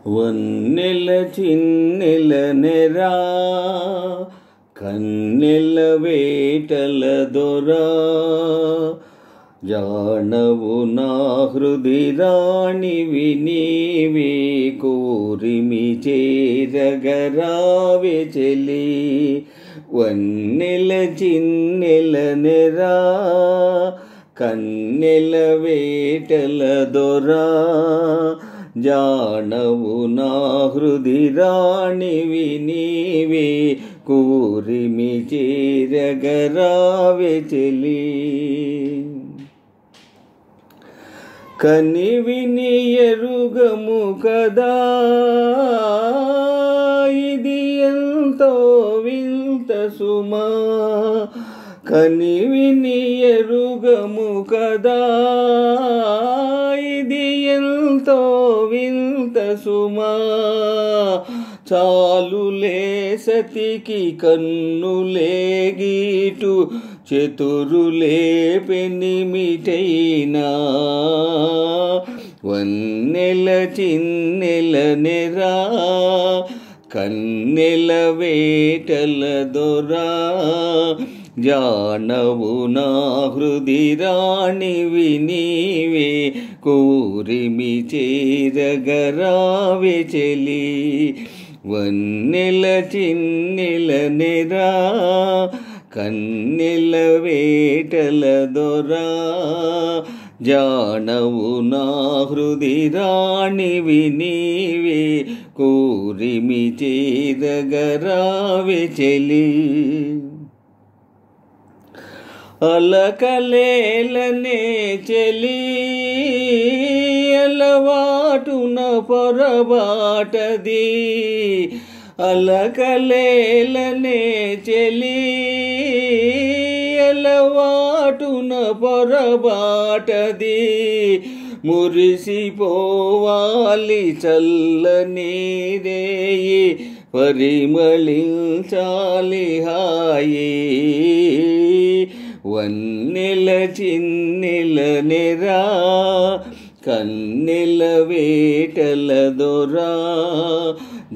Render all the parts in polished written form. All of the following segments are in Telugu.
వన్నెల చిన్నెల నెరా కన్నెల వేటల దొరా జానవు నా హృది రాణివి నీవే కోరిమి చేరగరావే చెలి వన్నెల చిన్నెల నెరా కన్నెల వేటల దొరా జానవు నా హృది రాణివి నీవే కోరిమి చేరగరావే చెలి కనివిని ఎరుగము కదా ఇది ఎంతో వింత సుమా కనివిని ఎరుగము కదా ఇది ఎంతో వింత సుమా చాలులే సతికి కన్నులే గీటు చతురులే పెనిమిటైనా వన్నెల చిన్నెల నెరా కన్నెల వేటల దొరా జానవు నా హృది రాణివి నీవే కోరిమి చేరగరావే చెలి వన్నెల చిన్నెల నెరా కన్నెల వేటల దొరా జానవు నా హృది రాణివి నీవే కోరిమి చేరగరావే చెలి అలకలేలనే చెలి అలవాటున పొరబాటది అలకలేలనే చెలి అలవాటున పొరబాటది మురిసిపోవాలి చల్లని రేయి పరిమళించాలి హాయి వన్నెల చిన్నెల నెరా కన్నెల వేటల దొరా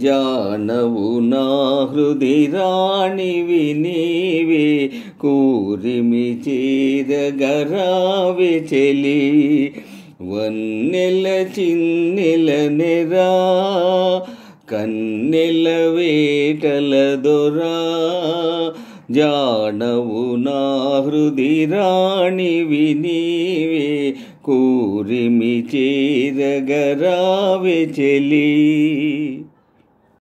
జానవు నా హృది రాణివి నీవే కోరిమి చేరగరావే చెలి వన్నెల చిన్నెల నెరా కన్నెల వేటల దొరా జానవు నా హృది రాణివి నీవే కోరిమి చేరగరావే చెలి.